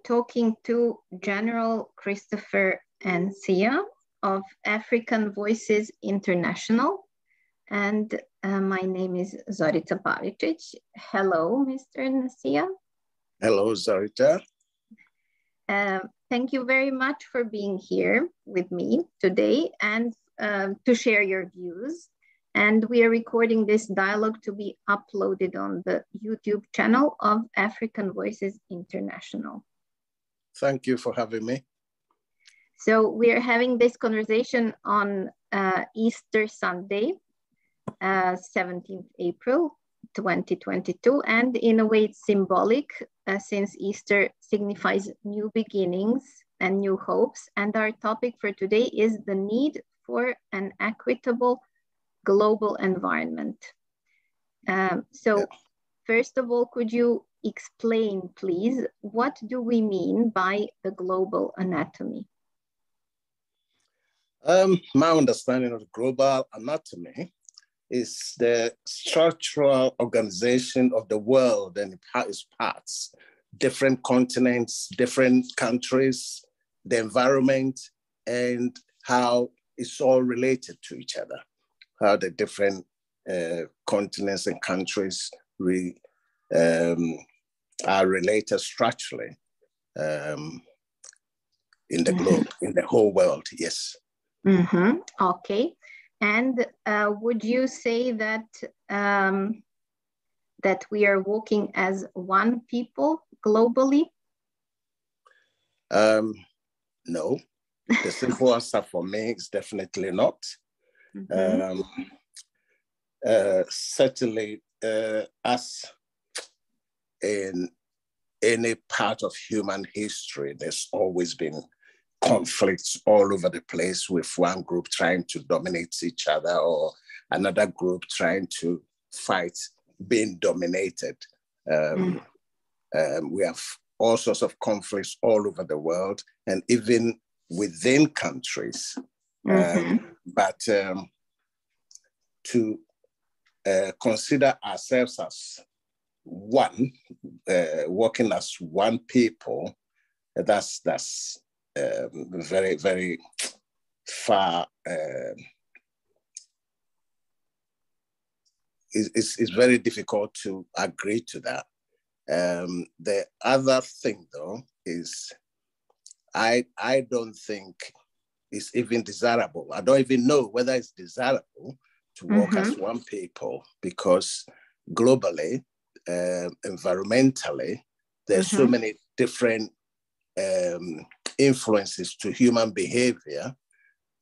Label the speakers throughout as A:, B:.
A: talking to General Christopher Nsiah of African Voices International. And my name is Zorica Pavičić. Hello, Mr. Nsiah.
B: Hello, Zorica.
A: Thank you very much for being here with me today and to share your views. And we are recording this dialogue to be uploaded on the YouTube channel of African Voices International.
B: Thank you for having me.
A: So we are having this conversation on Easter Sunday, 17th April, 2022. And in a way it's symbolic since Easter signifies new beginnings and new hopes. And our topic for today is the need for an equitable global environment. First of all, could you explain, please, what do we mean by the global anatomy?
B: My understanding of the global anatomy is the structural organization of the world and its parts, different continents, different countries, the environment, and how it's all related to each other. How the different continents and countries are related structurally in the globe, in the whole world, yes.
A: Okay, and would you say that that we are working as one people globally?
B: No, the simple answer for me is definitely not. Certainly, as in any part of human history, there's always been conflicts all over the place, with one group trying to dominate each other or another group trying to fight being dominated. We have all sorts of conflicts all over the world and even within countries. But to consider ourselves as one, working as one people, that's very, very far. It's very difficult to agree to that. The other thing, though, is I don't think it's even desirable. I don't even know whether it's desirable to work as one people, because globally, environmentally, there's so many different influences to human behavior.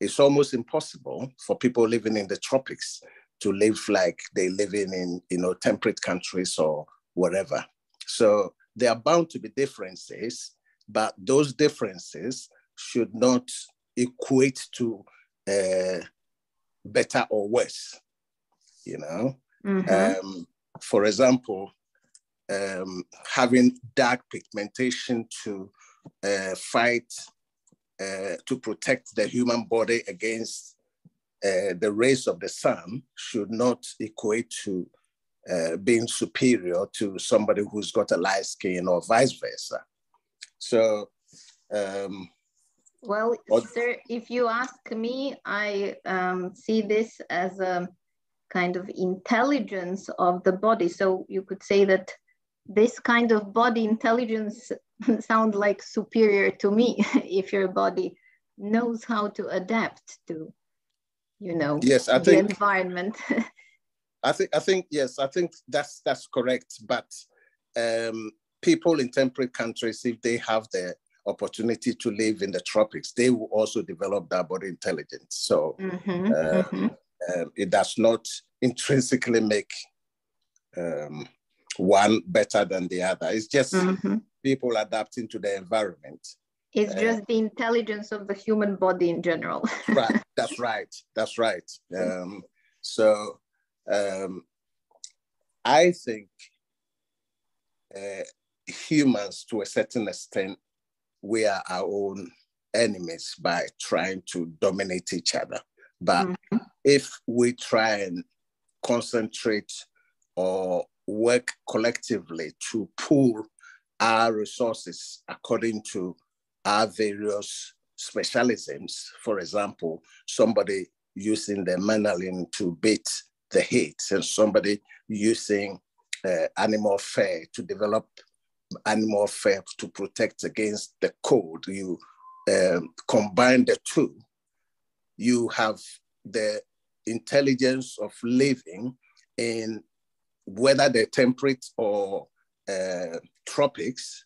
B: It's almost impossible for people living in the tropics to live like they live in temperate countries or whatever. So there are bound to be differences, but those differences should not equate to better or worse, For example, having dark pigmentation to fight, to protect the human body against the rays of the sun should not equate to being superior to somebody who's got a light skin or vice versa. So,
A: well, sir, if you ask me, I see this as a kind of intelligence of the body. So you could say that this kind of body intelligence sounds like superior to me if your body knows how to adapt to,
B: yes, I
A: the
B: think,
A: environment.
B: I think yes, I think that's correct. But people in temperate countries, if they have the opportunity to live in the tropics, they will also develop that body intelligence. So it does not intrinsically make one better than the other. It's just people adapting to the environment.
A: It's just the intelligence of the human body in general.
B: Right. That's right. That's right. I think humans, to a certain extent, we are our own enemies by trying to dominate each other. But if we try and concentrate or work collectively to pull our resources according to our various specialisms. For example, somebody using the manolin to beat the heat, and somebody using animal fur to develop animal fur to protect against the cold. You combine the two, you have the intelligence of living in whether the temperate or tropics,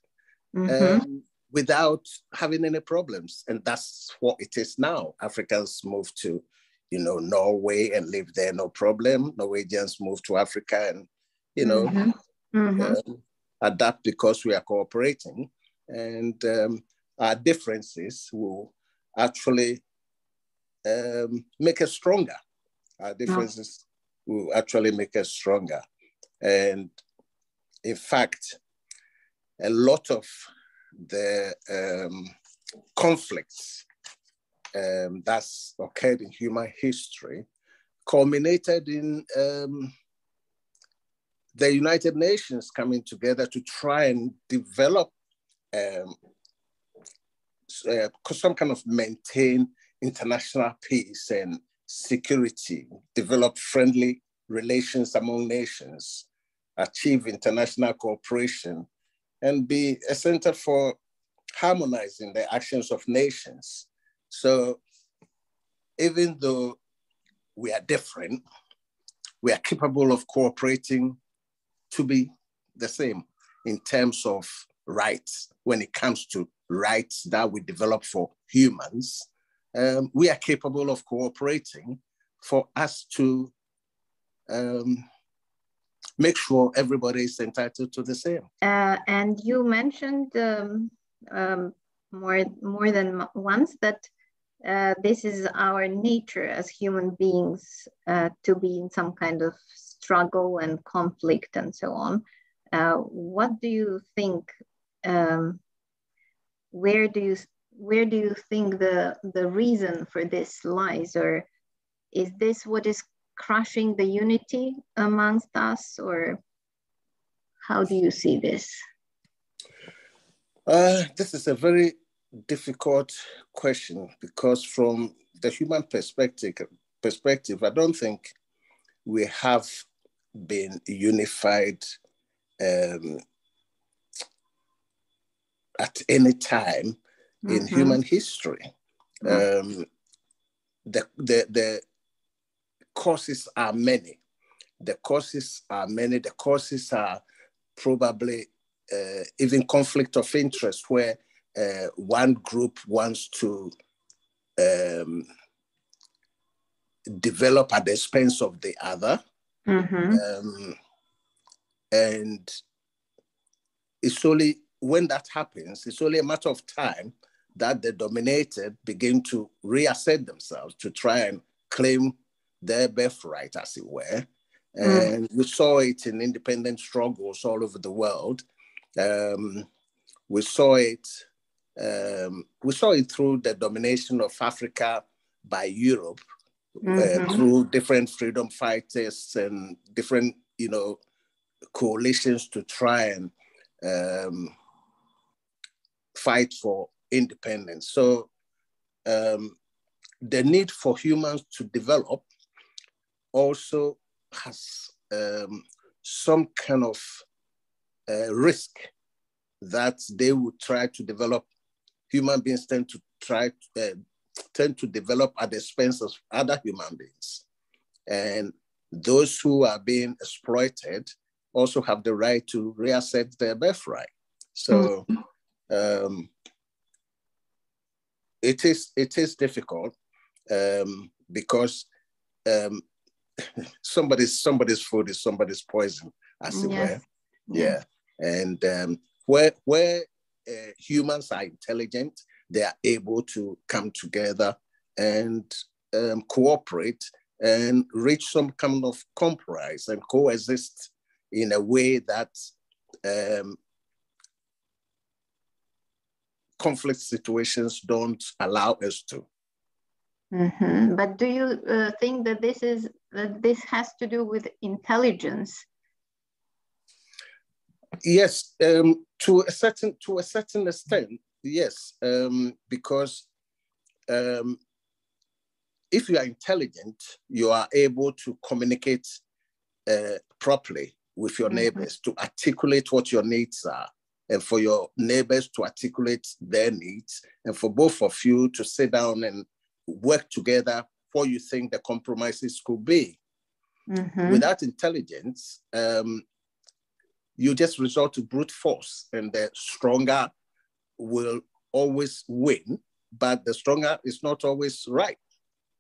B: without having any problems. And that's what it is now. Africans move to, Norway and live there, no problem. Norwegians move to Africa and, adapt because we are cooperating. And our differences will actually make us stronger. Our differences will actually make us stronger. And in fact, a lot of the conflicts that's occurred in human history culminated in the United Nations coming together to try and develop some kind of maintain international peace and security, develop friendly relations among nations, achieve international cooperation, and be a center for harmonizing the actions of nations. So even though we are different, we are capable of cooperating to be the same in terms of rights. When it comes to rights that we develop for humans, we are capable of cooperating for us to make sure everybody is entitled to the same.
A: And you mentioned more than once that this is our nature as human beings to be in some kind of struggle and conflict and so on. What do you think? Where do you think the reason for this lies, or is this what is crushing the unity amongst us, or how do you see this?
B: This is a very difficult question because from the human perspective, I don't think we have been unified at any time in human history. The causes are many. The causes are probably even conflict of interest, where one group wants to develop at the expense of the other. And it's only when that happens, it's only a matter of time that the dominated begin to reassert themselves to try and claim their birthright, as it were. And we saw it in independent struggles all over the world. We saw it through the domination of Africa by Europe, through different freedom fighters and different, coalitions to try and fight for independence. So the need for humans to develop also has some kind of risk that they would try to develop. Human beings tend to develop at the expense of other human beings. And those who are being exploited also have the right to reassert their birthright. So it is difficult because somebody's food is somebody's poison, as it were. Yeah. And where humans are intelligent, they are able to come together and cooperate and reach some kind of compromise and coexist in a way that conflict situations don't allow us to.
A: But do you think that this has to do with intelligence?
B: Yes, to a certain extent, yes, because if you are intelligent, you are able to communicate properly with your neighbors, to articulate what your needs are, and for your neighbors to articulate their needs, and for both of you to sit down and work together what you think the compromises could be. Without intelligence, you just resort to brute force, and the stronger will always win, but the stronger is not always right.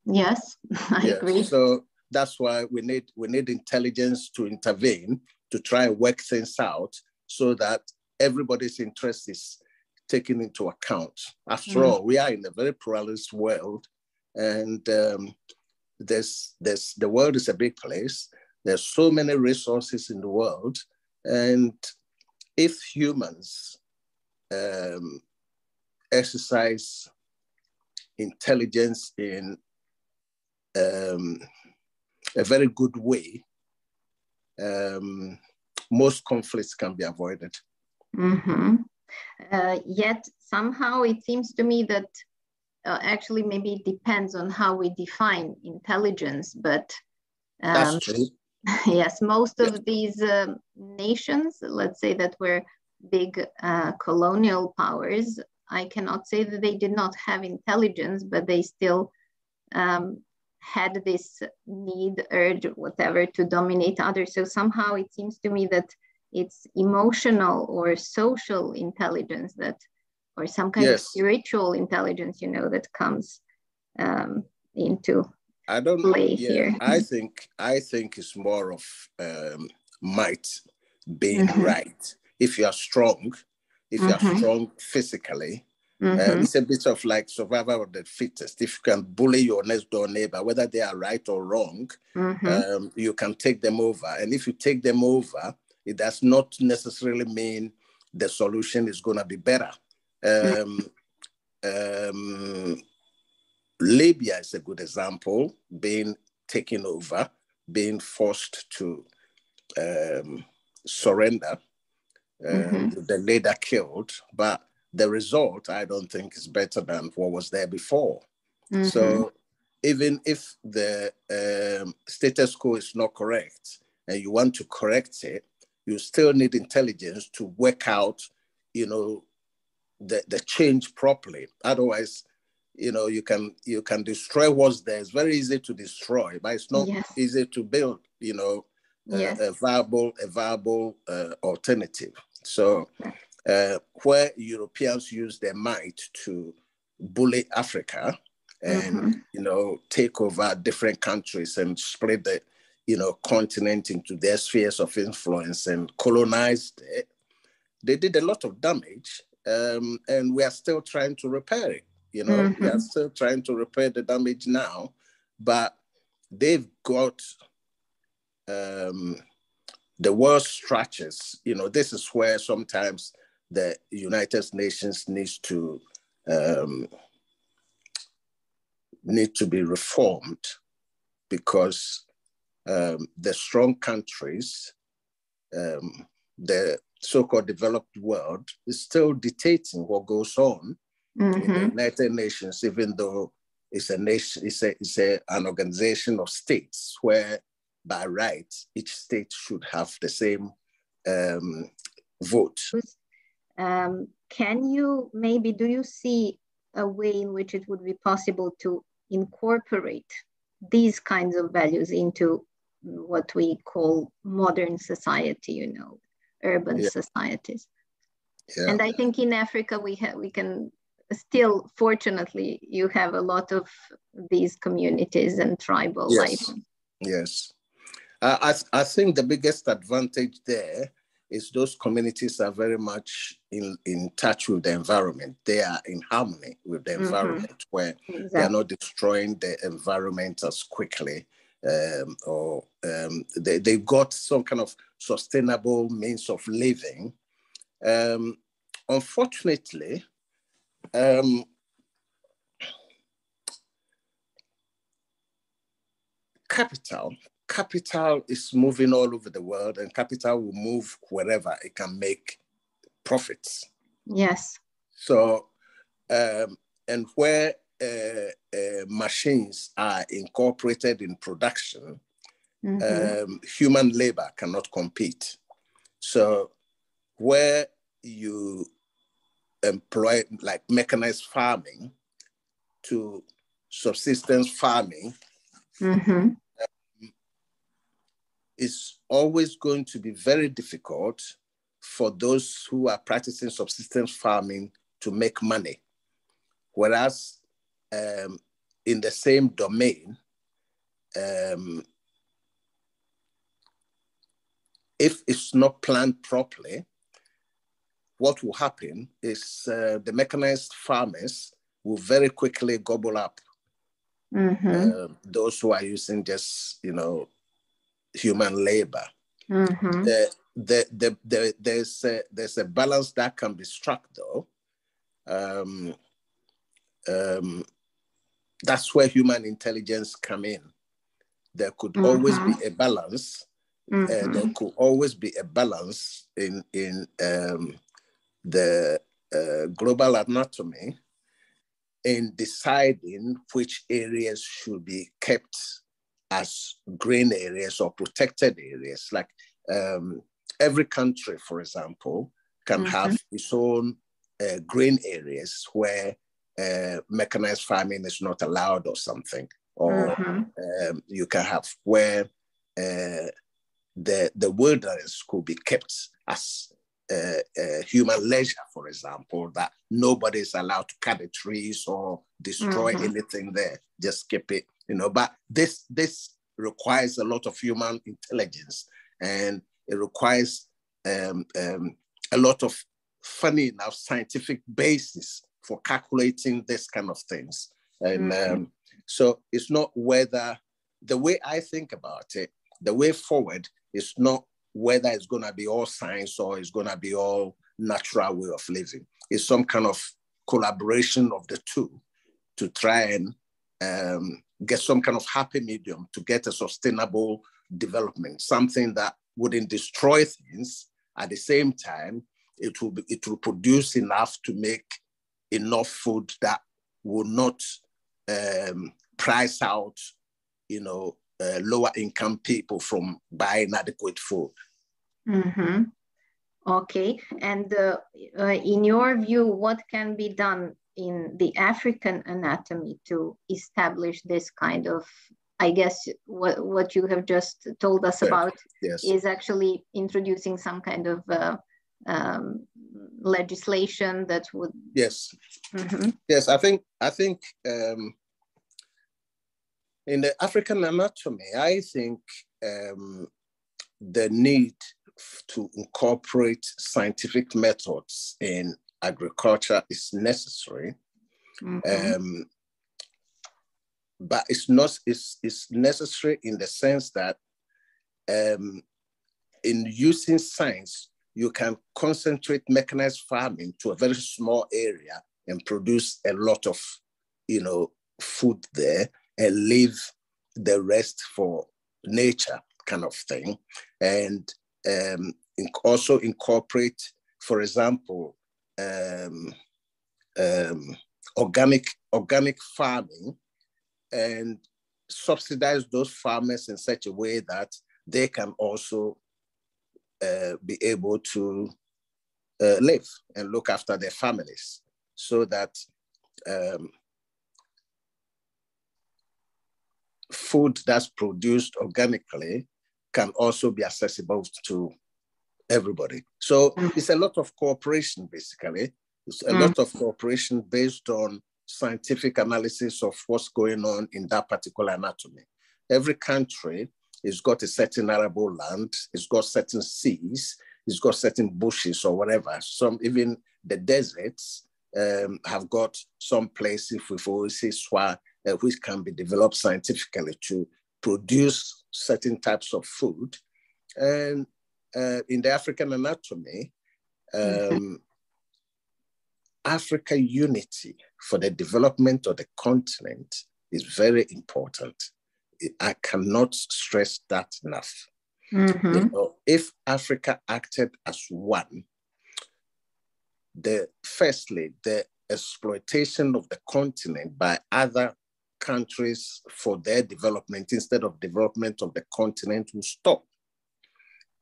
A: Yes, I agree.
B: So that's why we need intelligence to intervene, to try and work things out so that everybody's interest is taken into account. After all, we are in a very pluralist world, and the world is a big place. There's so many resources in the world, and if humans exercise intelligence in a very good way, most conflicts can be avoided.
A: Yet somehow it seems to me that actually maybe it depends on how we define intelligence, but
B: that's true.
A: Yes, most of these nations, let's say that were big colonial powers, I cannot say that they did not have intelligence, but they still had this need, urge, whatever, to dominate others. So somehow it seems to me that it's emotional or social intelligence that, or some kind of spiritual intelligence, that comes into play here.
B: I think it's more of might being right. If you are strong, physically, it's a bit of like survival of the fittest. If you can bully your next door neighbor, whether they are right or wrong, you can take them over. And if you take them over, it does not necessarily mean the solution is going to be better. Libya is a good example, being taken over, being forced to surrender, the leader killed, but the result, I don't think, is better than what was there before. So even if the status quo is not correct and you want to correct it, you still need intelligence to work out, the change properly. Otherwise, you can destroy what's there. It's very easy to destroy, but it's not easy to build, a viable alternative. So where Europeans use their might to bully Africa and, take over different countries and split the, continent into their spheres of influence and colonized it, they did a lot of damage. And we are still trying to repair it. We are still trying to repair the damage now, but they've got the world stretches. This is where sometimes the United Nations needs to be reformed, because the strong countries, the so-called developed world, is still dictating what goes on in the United Nations, even though it's a nation, it's an organization of states where, by right, each state should have the same vote.
A: Do you see a way in which it would be possible to incorporate these kinds of values into what we call modern society, urban societies? And I think in Africa we can still, fortunately, you have a lot of these communities and tribal life.
B: Yes. I think the biggest advantage there is those communities are very much in touch with the environment. They are in harmony with the environment, where they are not destroying the environment as quickly, or they've got some kind of sustainable means of living. Unfortunately, capital capital is moving all over the world, and capital will move wherever it can make profits.
A: Yes.
B: So, and where machines are incorporated in production, human labor cannot compete. So where you employ like mechanized farming to subsistence farming, it's always going to be very difficult for those who are practicing subsistence farming to make money. Whereas in the same domain, if it's not planned properly, what will happen is the mechanized farmers will very quickly gobble up those who are using just, human labor. There's a balance that can be struck, though. That's where human intelligence come in. There could always be a balance. There could always be a balance in the global anatomy in deciding which areas should be kept as green areas or protected areas. Like every country, for example, can have its own green areas where mechanized farming is not allowed or something. Or you can have where the wilderness could be kept as human leisure, for example, that nobody is allowed to cut the trees or destroy anything there. Just keep it, But this requires a lot of human intelligence, and it requires a lot of, funny enough, scientific basis for calculating this kind of things. And so it's not whether, the way I think about it, the way forward is not whether it's going to be all science or it's going to be all natural way of living. It's some kind of collaboration of the two to try and get some kind of happy medium to get a sustainable development, something that wouldn't destroy things. At the same time, it will produce enough to make enough food that will not price out, lower income people from buying adequate food.
A: Okay, and in your view, what can be done in the African anatomy to establish this kind of, I guess what you have just told us about is actually introducing some kind of legislation that would...
B: Yes, yes, I think in the African anatomy, I think the need to incorporate scientific methods in agriculture is necessary. But it's necessary in the sense that in using science, you can concentrate mechanized farming to a very small area and produce a lot of, food there and leave the rest for nature, kind of thing. And also incorporate, for example, organic farming, and subsidize those farmers in such a way that they can also be able to live and look after their families, so that food that's produced organically can also be accessible to everybody. So it's a lot of cooperation, basically. It's a lot of cooperation based on scientific analysis of what's going on in that particular anatomy. Every country has got a certain arable land, it's got certain seas, it's got certain bushes or whatever. Some, even the deserts, have got some places with oases which can be developed scientifically to produce certain types of food. And in the African anatomy, Africa unity for the development of the continent is very important. I cannot stress that enough.
A: Mm-hmm.
B: If Africa acted as one, firstly, the exploitation of the continent by other countries for their development instead of development of the continent will stop.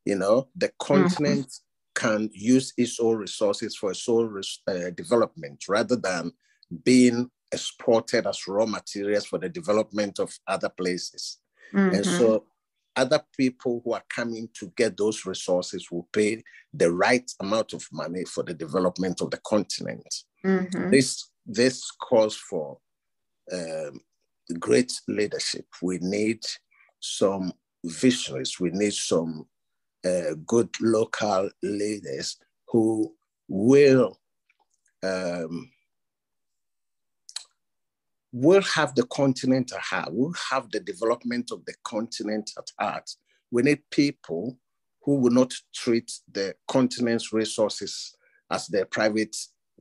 B: The continent can use its own resources for its own development rather than being exported as raw materials for the development of other places. And so other people who are coming to get those resources will pay the right amount of money for the development of the continent. This calls for great leadership. We need some visionaries. We need some good local leaders who will have the continent at heart, will have the development of the continent at heart. We need people who will not treat the continent's resources as their private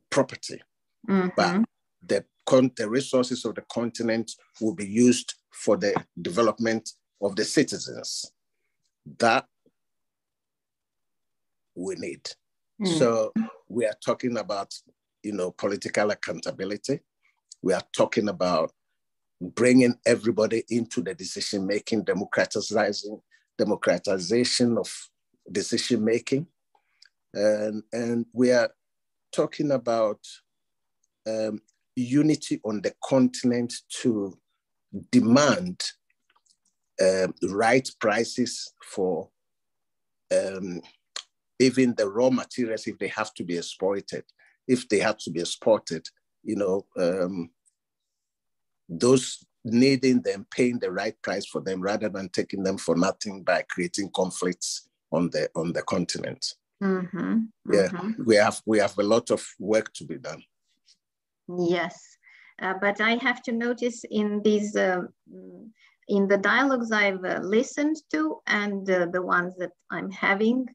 B: property, but the resources of the continent will be used for the development of the citizens. That we need. So we are talking about, political accountability. We are talking about bringing everybody into the decision-making, democratization of decision-making. And we are talking about unity on the continent to demand right prices for even the raw materials if they have to be exported. If they have to be exported, those needing them paying the right price for them rather than taking them for nothing by creating conflicts on the continent. We have a lot of work to be done.
A: Yes, but I have to notice in these in the dialogues I've listened to and the ones that I'm having,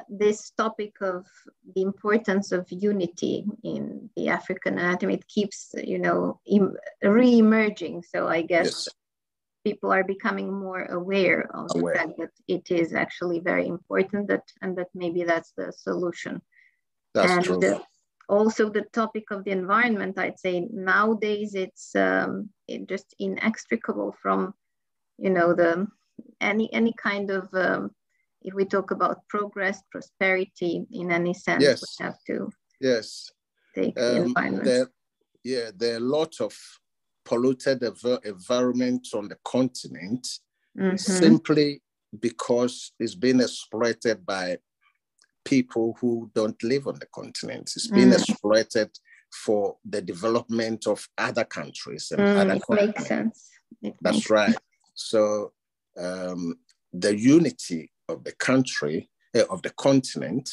A: this topic of the importance of unity in the African anatomy, it keeps, re-emerging. So I guess people are becoming more aware of the fact that it is actually very important, and that maybe that's the solution.
B: That's true.
A: Also the topic of the environment, I'd say nowadays it's just inextricable from, any kind of, if we talk about progress, prosperity in any sense, we have to take the environment.
B: There are a lot of polluted environments on the continent simply because it's been exploited by people who don't live on the continent. It's been exploited for the development of other countries and other continents.
A: Makes sense.
B: That's right. So the unity of the country, of the continent,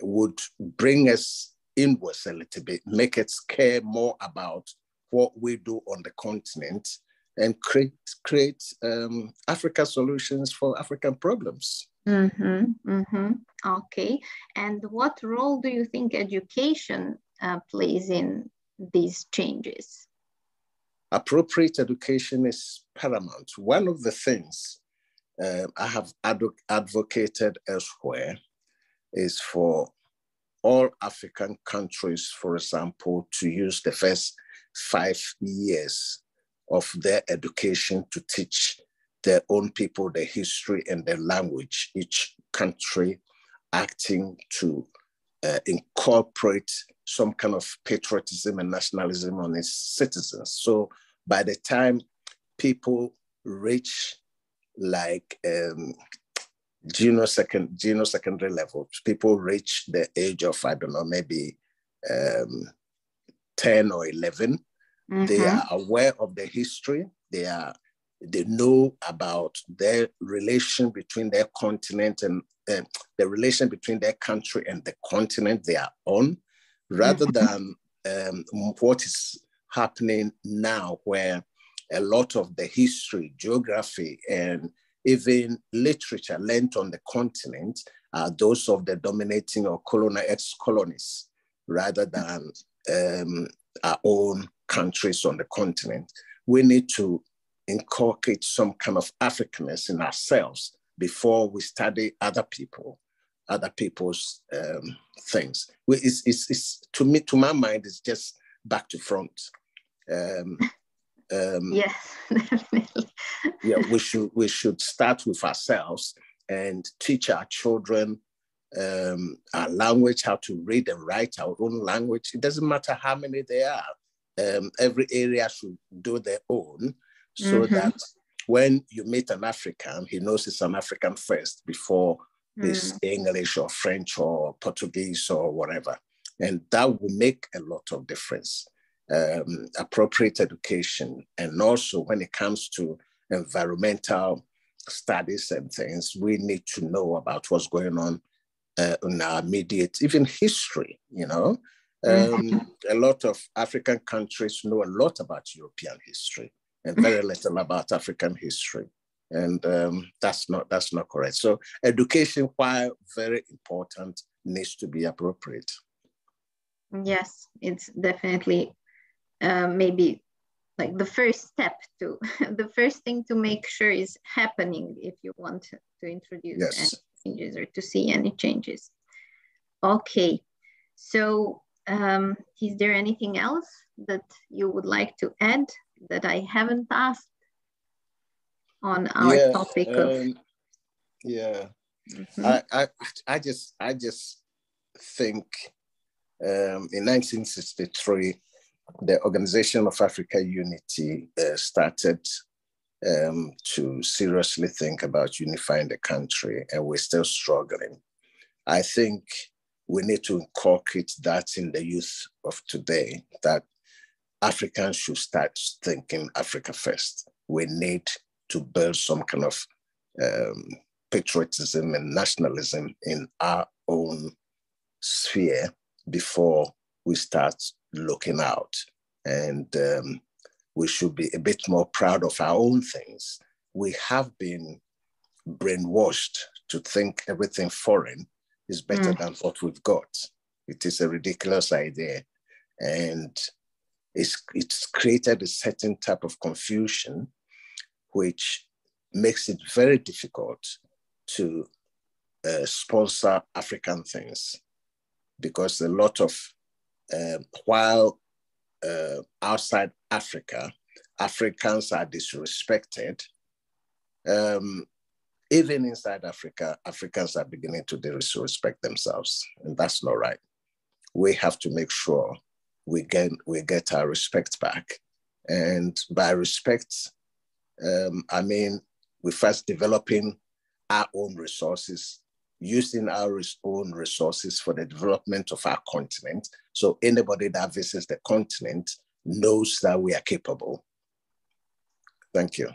B: would bring us inwards a little bit, make us care more about what we do on the continent and create Africa solutions for African problems.
A: Okay. And what role do you think education plays in these changes?
B: Appropriate education is paramount. One of the things I have advocated elsewhere is for all African countries, for example, to use the first 5 years of their education to teach their own people the history and the language, each country acting to incorporate some kind of patriotism and nationalism on its citizens. So by the time people reach like junior secondary level, people reach the age of, I don't know, maybe 10 or 11, they are aware of the history. They know about their relation between their continent and the relation between their country and the continent they are on, rather than what is happening now, where a lot of the history, geography, and even literature learned on the continent are those of the dominating or colonial ex-colonies, rather than our own countries on the continent. We need to inculcate some kind of Africanness in ourselves before we study other people's things. It's to me, to my mind, it's just back to front.
A: Yes, definitely.
B: Yeah, we should start with ourselves and teach our children our language, how to read and write our own language. It doesn't matter how many there are. Every area should do their own, so that when you meet an African, he knows it's an African first before it's English or French or Portuguese or whatever. And that will make a lot of difference. Appropriate education. And also when it comes to environmental studies and things, we need to know about what's going on in our immediate, even history, you know. A lot of African countries know a lot about European history and very little about African history. And that's not correct. So education, while very important, needs to be appropriate.
A: Yes, it's definitely maybe like the first step to, the first thing to make sure is happening if you want to introduce any changes or to see any changes. Okay, so is there anything else that you would like to add that I haven't asked on our topic of?
B: I just think in 1963, the Organization of African Unity started to seriously think about unifying the country, and we're still struggling. I think we need to inculcate that in the youth of today, that Africans should start thinking Africa first. We need to build some kind of patriotism and nationalism in our own sphere before we start looking out. And we should be a bit more proud of our own things. We have been brainwashed to think everything foreign is better than what we've got. It is a ridiculous idea. And it's created a certain type of confusion, which makes it very difficult to sponsor African things, because a lot of, while outside Africa, Africans are disrespected, even inside Africa, Africans are beginning to disrespect themselves, and that's not right. We have to make sure we get our respect back. And by respect, I mean, we first developing our own resources, using our own resources for the development of our continent. So anybody that visits the continent knows that we are capable. Thank you.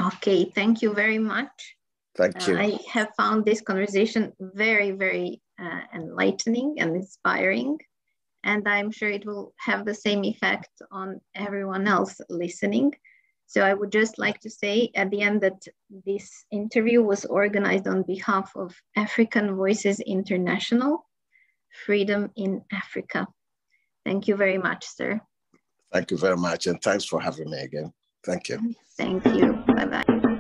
A: Okay, thank you very much.
B: Thank you.
A: I have found this conversation very, very enlightening and inspiring. And I'm sure it will have the same effect on everyone else listening. So I would just like to say at the end that this interview was organized on behalf of African Voices International, Freedom in Africa. Thank you very much, sir.
B: Thank you very much. And thanks for having me again. Thank you.
A: Thank you. Bye-bye.